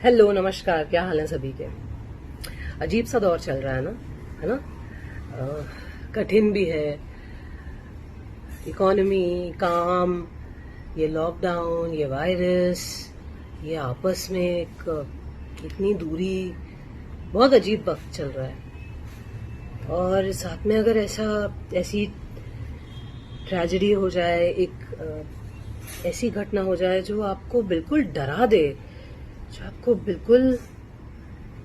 Hello, नमस्कार। क्या हाल है सभी के। अजीब सा दौर चल रहा है ना। कठिन भी है। इकोनॉमी, काम, ये लॉकडाउन, ये वायरस, ये आपस में एक इतनी दूरी, बहुत अजीब वक्त चल रहा है। और साथ में अगर ऐसी ट्रेजेडी हो जाए, एक ऐसी घटना हो जाए जो आपको बिल्कुल डरा दे, जो आपको बिल्कुल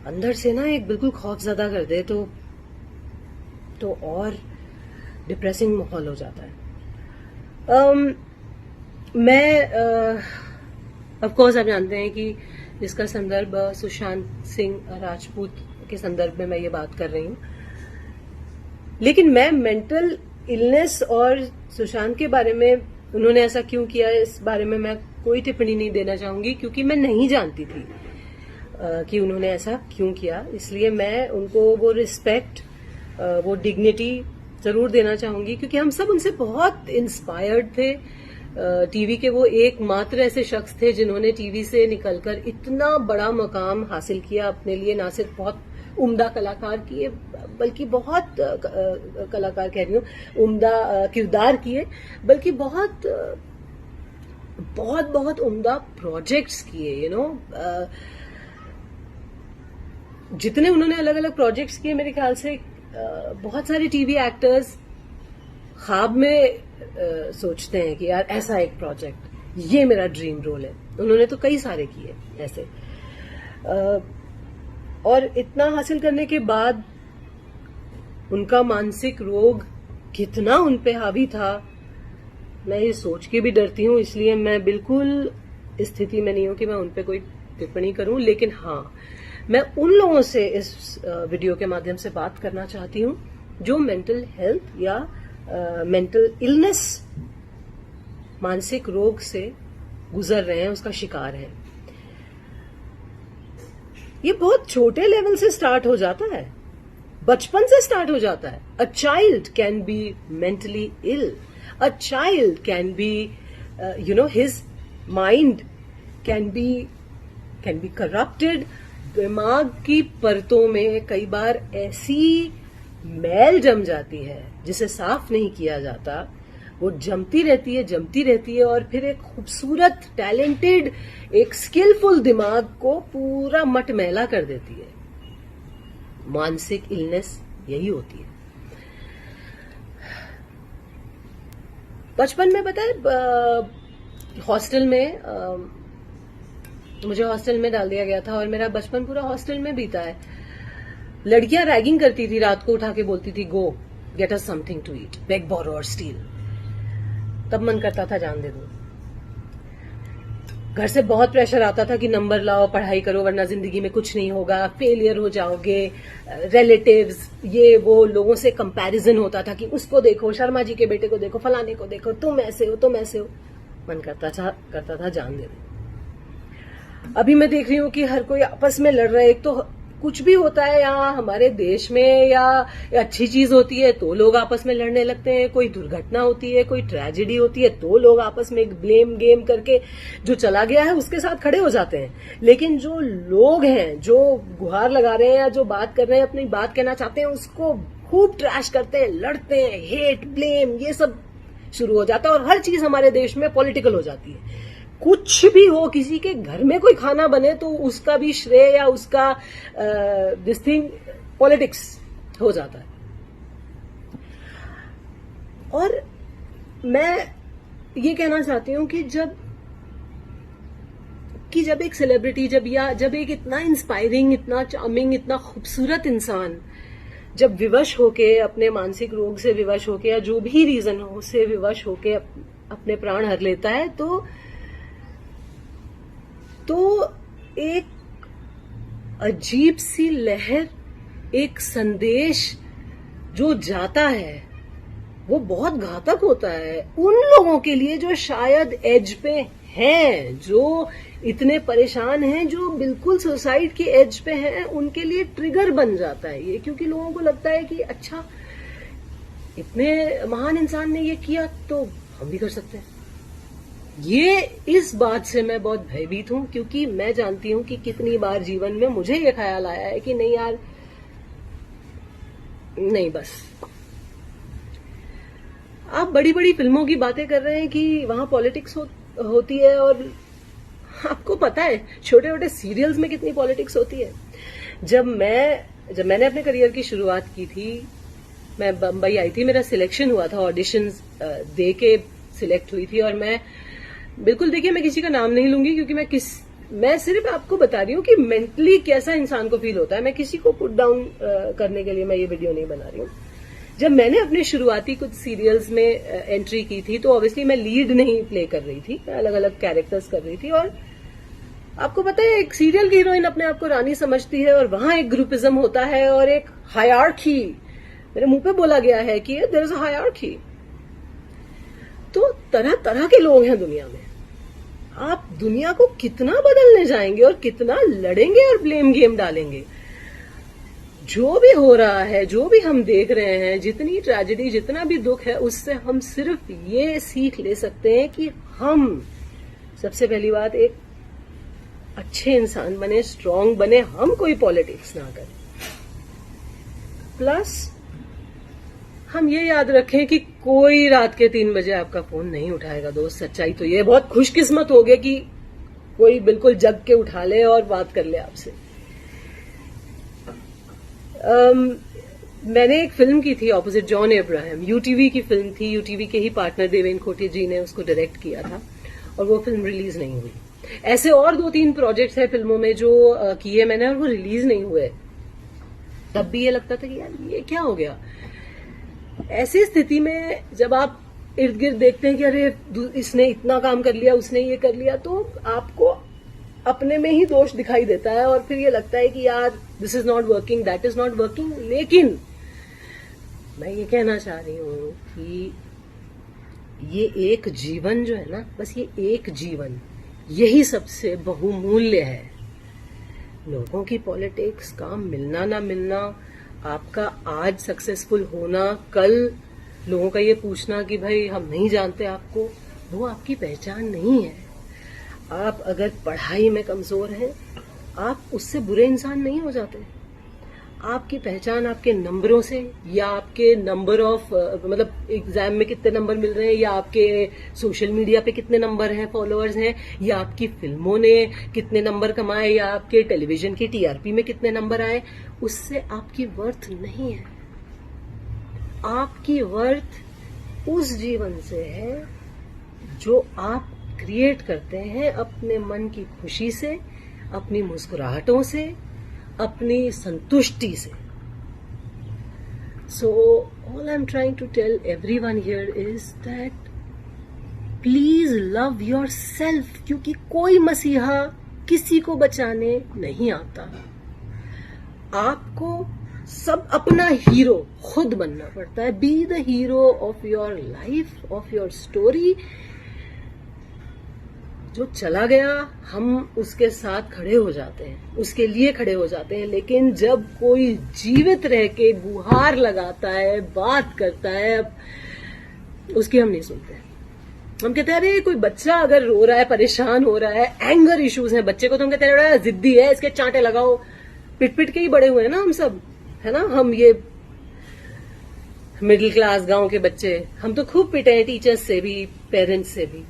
अंदर से ना एक बिल्कुल खौफजदा कर दे, तो और डिप्रेसिंग माहौल हो जाता है। मैं ऑफ कोर्स आप जानते हैं कि इसका संदर्भ सुशांत सिंह राजपूत के संदर्भ में मैं ये बात कर रही हूँ, लेकिन मैं मेंटल इलनेस और सुशांत के बारे में उन्होंने ऐसा क्यों किया, इस बारे में मैं कोई टिप्पणी नहीं देना चाहूंगी, क्योंकि मैं नहीं जानती थी कि उन्होंने ऐसा क्यों किया। इसलिए मैं उनको वो रिस्पेक्ट, वो डिग्निटी जरूर देना चाहूंगी, क्योंकि हम सब उनसे बहुत इंस्पायर्ड थे। टीवी के वो एकमात्र ऐसे शख्स थे जिन्होंने टीवी से निकलकर इतना बड़ा मकाम हासिल किया अपने लिए। ना सिर्फ बहुत उम्दा कलाकार किए, बल्कि बहुत कलाकार कह रही हूँ, उम्दा किरदार किए, बल्कि बहुत बहुत बहुत उम्दा प्रोजेक्ट्स किए। जितने उन्होंने अलग अलग प्रोजेक्ट्स किए, मेरे ख्याल से बहुत सारे टीवी एक्टर्स ख्वाब में सोचते हैं कि यार ऐसा एक प्रोजेक्ट, ये मेरा ड्रीम रोल है। उन्होंने तो कई सारे किए ऐसे, और इतना हासिल करने के बाद उनका मानसिक रोग कितना उन पे हावी था, मैं ये सोच के भी डरती हूँ। इसलिए मैं बिल्कुल इस स्थिति में नहीं हूं कि मैं उन पे कोई टिप्पणी करूं, लेकिन हाँ, मैं उन लोगों से इस वीडियो के माध्यम से बात करना चाहती हूं जो मेंटल हेल्थ या मेंटल इलनेस, मानसिक रोग से गुजर रहे हैं, उसका शिकार हैं। ये बहुत छोटे लेवल से स्टार्ट हो जाता है, बचपन से स्टार्ट हो जाता है। A child can be mentally ill, a child can be his mind can be corrupted. दिमाग की परतों में कई बार ऐसी मैल जम जाती है जिसे साफ नहीं किया जाता। वो जमती रहती है और फिर एक खूबसूरत, टैलेंटेड, एक स्किलफुल दिमाग को पूरा मटमैला कर देती है। मानसिक इलनेस यही होती है। बचपन में पता है, हॉस्टल में मुझे हॉस्टल में डाल दिया गया था और मेरा बचपन पूरा हॉस्टल में बीता है। लड़कियां रैगिंग करती थी, रात को उठा के बोलती थी, go get us something to eat, beg borrow और स्टील। तब मन करता था जान दे दूं। घर से बहुत प्रेशर आता था कि नंबर लाओ, पढ़ाई करो, वरना जिंदगी में कुछ नहीं होगा, फेलियर हो जाओगे। रिलेटिव्स, ये वो लोगों से कंपैरिजन होता था कि उसको देखो, शर्मा जी के बेटे को देखो, फलाने को देखो, तुम ऐसे हो। मन करता था जान दे दूं। अभी मैं देख रही हूँ कि हर कोई आपस में लड़ रहा है। एक तो कुछ भी होता है यहाँ हमारे देश में, या अच्छी चीज होती है तो लोग आपस में लड़ने लगते हैं, कोई दुर्घटना होती है, कोई ट्रेजेडी होती है तो लोग आपस में एक ब्लेम गेम करके जो चला गया है उसके साथ खड़े हो जाते हैं। लेकिन जो लोग हैं, जो गुहार लगा रहे हैं या जो बात कर रहे हैं, अपनी बात कहना चाहते हैं, उसको खूब ट्रैश करते हैं, लड़ते हैं, हेट, ब्लेम, ये सब शुरू हो जाता है। और हर चीज हमारे देश में पॉलिटिकल हो जाती है। कुछ भी हो, किसी के घर में कोई खाना बने तो उसका भी श्रेय या उसका दिस थिंग पॉलिटिक्स हो जाता है। और मैं ये कहना चाहती हूं कि जब एक सेलिब्रिटी, जब एक इतना इंस्पायरिंग, इतना चार्मिंग, इतना खूबसूरत इंसान जब विवश होके, अपने मानसिक रोग से विवश होके, या जो भी रीजन हो उससे विवश होके अपने प्राण हर लेता है, तो एक अजीब सी लहर, एक संदेश जो जाता है वो बहुत घातक होता है उन लोगों के लिए जो शायद एज पे हैं, जो इतने परेशान हैं, जो बिल्कुल सुसाइड के एज पे हैं। उनके लिए ट्रिगर बन जाता है ये, क्योंकि लोगों को लगता है कि अच्छा, इतने महान इंसान ने ये किया तो हम भी कर सकते हैं। ये इस बात से मैं बहुत भयभीत हूं, क्योंकि मैं जानती हूं कि कितनी बार जीवन में मुझे ये ख्याल आया है कि नहीं यार, नहीं बस। आप बड़ी बड़ी फिल्मों की बातें कर रहे हैं कि वहां पॉलिटिक्स होती है, और आपको पता है छोटे छोटे सीरियल्स में कितनी पॉलिटिक्स होती है। जब मैंने अपने करियर की शुरुआत की थी, मैं बम्बई आई थी, मेरा सिलेक्शन हुआ था, ऑडिशंस दे के सिलेक्ट हुई थी, और मैं बिल्कुल, देखिए मैं किसी का नाम नहीं लूंगी, क्योंकि मैं सिर्फ आपको बता रही हूँ कि मेंटली कैसा इंसान को फील होता है। मैं किसी को पुट डाउन करने के लिए मैं ये वीडियो नहीं बना रही हूँ। जब मैंने अपने शुरुआती कुछ सीरियल्स में एंट्री की थी, तो ऑब्वियसली मैं लीड नहीं प्ले कर रही थी, मैं अलग अलग कैरेक्टर्स कर रही थी। और आपको पता है, एक सीरियल की हीरोइन अपने आप को रानी समझती है, और वहां एक ग्रुपिज्म होता है और एक हायरार्की, मेरे मुंह पे बोला गया है कि देयर इज अ हायरार्की। तो तरह तरह के लोग हैं दुनिया में। आप दुनिया को कितना बदलने जाएंगे और कितना लड़ेंगे और ब्लेम गेम डालेंगे। जो भी हो रहा है, जो भी हम देख रहे हैं, जितनी ट्रेजेडी, जितना भी दुख है, उससे हम सिर्फ ये सीख ले सकते हैं कि हम सबसे पहली बात एक अच्छे इंसान बने, स्ट्रांग बने, हम कोई पॉलिटिक्स ना करें। प्लस हम ये याद रखें कि कोई रात के 3 बजे आपका फोन नहीं उठाएगा दोस्त। सच्चाई तो ये बहुत खुशकिस्मत हो गया कि कोई बिल्कुल जग के उठा ले और बात कर ले आपसे। मैंने एक फिल्म की थी ऑपोजिट जॉन अब्राहम, यूटीवी की फिल्म थी, यूटीवी के ही पार्टनर देवेन खोटे जी ने उसको डायरेक्ट किया था, और वो फिल्म रिलीज नहीं हुई। ऐसे और 2-3 प्रोजेक्ट्स हैं फिल्मों में जो किए मैंने, और वो रिलीज नहीं हुए। तब भी ये लगता था कि यार ये क्या हो गया। ऐसी स्थिति में जब आप इर्द गिर्द देखते हैं कि अरे इसने इतना काम कर लिया, उसने ये कर लिया, तो आपको अपने में ही दोष दिखाई देता है, और फिर ये लगता है कि यार this is not working, that is not working. लेकिन मैं ये कहना चाह रही हूं कि ये एक जीवन जो है ना, बस ये एक जीवन, यही सबसे बहुमूल्य है। लोगों की पॉलिटिक्स, काम मिलना ना मिलना, आपका आज सक्सेसफुल होना, कल लोगों का ये पूछना कि भाई हम नहीं जानते आपको, वो आपकी पहचान नहीं है। आप अगर पढ़ाई में कमजोर हैं, आप उससे बुरे इंसान नहीं हो जाते। आपकी पहचान आपके नंबरों से, या आपके नंबर ऑफ मतलब एग्जाम में कितने नंबर मिल रहे हैं, या आपके सोशल मीडिया पे कितने नंबर हैं, फॉलोअर्स हैं, या आपकी फिल्मों ने कितने नंबर कमाए, या आपके टेलीविजन की टीआरपी में कितने नंबर आए, उससे आपकी वर्थ नहीं है। आपकी वर्थ उस जीवन से है जो आप क्रिएट करते हैं अपने मन की खुशी से, अपनी मुस्कुराहटों से, अपनी संतुष्टि से। So all I'm trying to tell everyone here is that please love yourself, क्योंकि कोई मसीहा किसी को बचाने नहीं आता। आपको सब अपना हीरो खुद बनना पड़ता है। B the hero of your life, of your story. जो चला गया हम उसके साथ खड़े हो जाते हैं, उसके लिए खड़े हो जाते हैं, लेकिन जब कोई जीवित रह के गुहार लगाता है, बात करता है, उसकी हम नहीं सुनते। हम कहते हैं अरे कोई बच्चा अगर रो रहा है, परेशान हो रहा है, एंगर इश्यूज हैं बच्चे को, तो हम कहते हैं जिद्दी है, इसके चांटे लगाओ। पिट पिट के ही बड़े हुए हैं ना हम सब, है ना। हम ये मिडिल क्लास गांव के बच्चे, हम तो खूब पिटे हैं, टीचर्स से भी, पेरेंट्स से भी।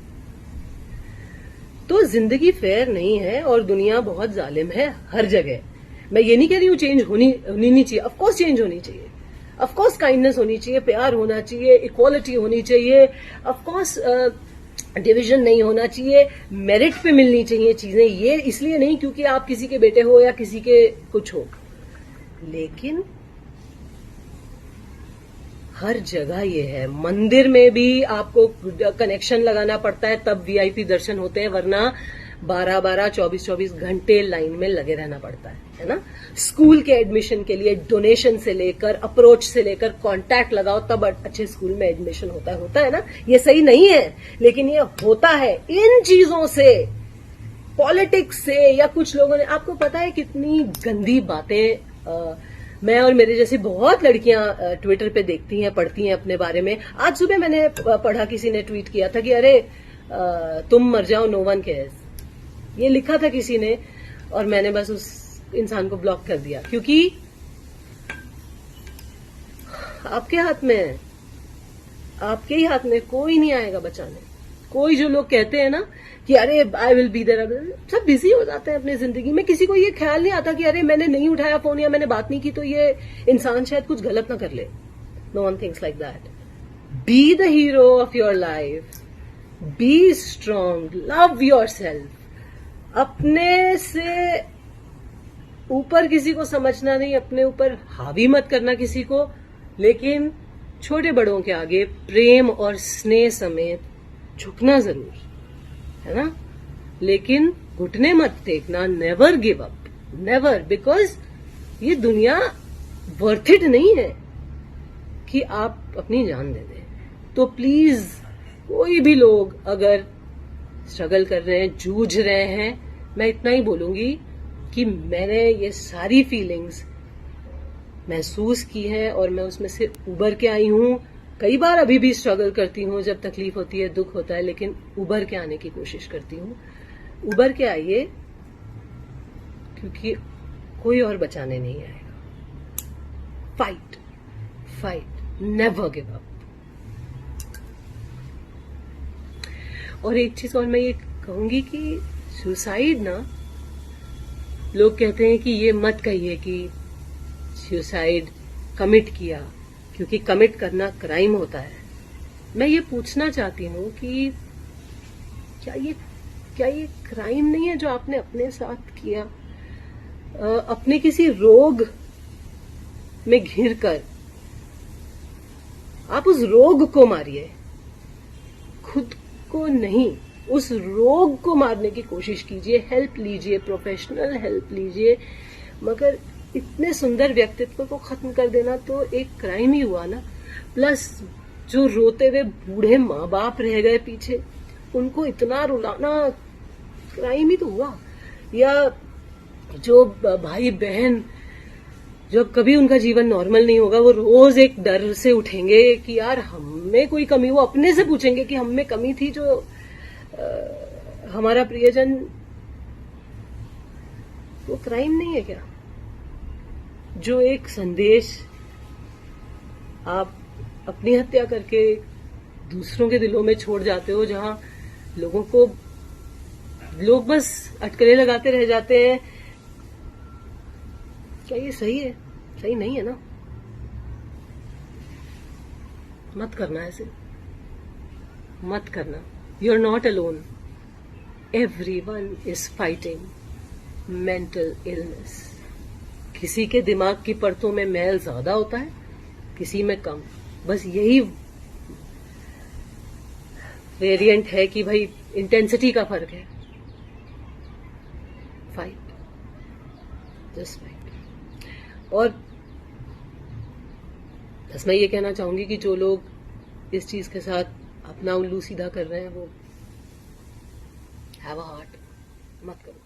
तो जिंदगी फेयर नहीं है और दुनिया बहुत जालिम है हर जगह। मैं ये नहीं कह रही हूं चेंज होनी नहीं चाहिए, ऑफकोर्स चेंज होनी चाहिए, ऑफकोर्स काइंडनेस होनी चाहिए, प्यार होना चाहिए, इक्वालिटी होनी चाहिए, ऑफकोर्स डिवीजन नहीं होना चाहिए, मेरिट पे मिलनी चाहिए चीजें। ये इसलिए नहीं क्योंकि आप किसी के बेटे हो या किसी के कुछ हो, लेकिन हर जगह ये है। मंदिर में भी आपको कनेक्शन लगाना पड़ता है, तब वीआईपी दर्शन होते हैं, वरना 12-12, 24-24 घंटे लाइन में लगे रहना पड़ता है ना। स्कूल के एडमिशन के लिए डोनेशन से लेकर, अप्रोच से लेकर, कांटेक्ट लगाओ तब अच्छे स्कूल में एडमिशन होता है ना। ये सही नहीं है, लेकिन ये होता है। इन चीजों से, पॉलिटिक्स से, या कुछ लोगों ने, आपको पता है कितनी गंदी बातें मैं और मेरे जैसी बहुत लड़कियां ट्विटर पे देखती हैं, पढ़ती हैं अपने बारे में। आज सुबह मैंने पढ़ा, किसी ने ट्वीट किया था कि अरे तुम मर जाओ, नो वन केयर्स, ये लिखा था किसी ने, और मैंने बस उस इंसान को ब्लॉक कर दिया, क्योंकि आपके हाथ में है, आपके ही हाथ में, कोई नहीं आएगा बचाने। कोई जो लोग कहते हैं ना कि अरे आई विल बी देयर, सब बिजी हो जाते हैं अपनी जिंदगी में, किसी को ये ख्याल नहीं आता कि अरे मैंने नहीं उठाया फोन या मैंने बात नहीं की तो ये इंसान शायद कुछ गलत ना कर ले। No one thinks like that. Be the hero of your life, be strong, love yourself. अपने से ऊपर किसी को समझना नहीं, अपने ऊपर हावी मत करना किसी को, लेकिन छोटे बड़ों के आगे प्रेम और स्नेह समेत झुकना जरूर, है ना, लेकिन घुटने मत टेकना, never give up, never, because ये दुनिया वर्थ इट नहीं है कि आप अपनी जान दे दें। तो प्लीज कोई भी लोग अगर स्ट्रगल कर रहे हैं, जूझ रहे हैं, मैं इतना ही बोलूंगी कि मैंने ये सारी फीलिंग्स महसूस की है और मैं उसमें से उबर के आई हूं। कई बार अभी भी स्ट्रगल करती हूं, जब तकलीफ होती है, दुख होता है, लेकिन उबर के आने की कोशिश करती हूं। उबर के आइए, क्योंकि कोई और बचाने नहीं आएगा। Fight, fight, never give up. और एक चीज और मैं ये कहूंगी कि सुसाइड ना, लोग कहते हैं कि ये मत कहिए कि सुसाइड कमिट किया, क्योंकि कमिट करना क्राइम होता है। मैं ये पूछना चाहती हूं कि क्या ये क्राइम नहीं है जो आपने अपने साथ किया? अपने किसी रोग में घिरकर आप उस रोग को मारिए, खुद को नहीं, उस रोग को मारने की कोशिश कीजिए। हेल्प लीजिए, प्रोफेशनल हेल्प लीजिए, मगर इतने सुंदर व्यक्तित्व को खत्म कर देना तो एक क्राइम ही हुआ ना। प्लस जो रोते हुए बूढ़े माँ बाप रह गए पीछे, उनको इतना रुलाना क्राइम ही तो हुआ। या जो भाई बहन, जब कभी उनका जीवन नॉर्मल नहीं होगा, वो रोज एक डर से उठेंगे कि यार हमें कोई कमी, वो अपने से पूछेंगे कि हम में कमी थी, जो हमारा प्रियजन, वो क्राइम नहीं है क्या? जो एक संदेश आप अपनी हत्या करके दूसरों के दिलों में छोड़ जाते हो, जहां लोग बस अटकलें लगाते रह जाते हैं, क्या ये सही है? सही नहीं है ना। मत करना ऐसे, मत करना। You are not alone, everyone is fighting mental illness. किसी के दिमाग की परतों में मैल ज्यादा होता है, किसी में कम। बस यही वेरिएंट है कि भाई इंटेंसिटी का फर्क है। Fight, just fight. और बस मैं ये कहना चाहूंगी कि जो लोग इस चीज के साथ अपना उल्लू सीधा कर रहे हैं, वो हैव अ हार्ट, मत करो।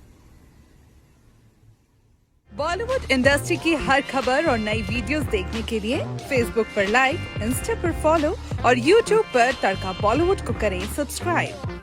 बॉलीवुड इंडस्ट्री की हर खबर और नई वीडियोस देखने के लिए फेसबुक पर लाइक, इंस्टा पर फॉलो और यूट्यूब पर तड़का बॉलीवुड को करें सब्सक्राइब।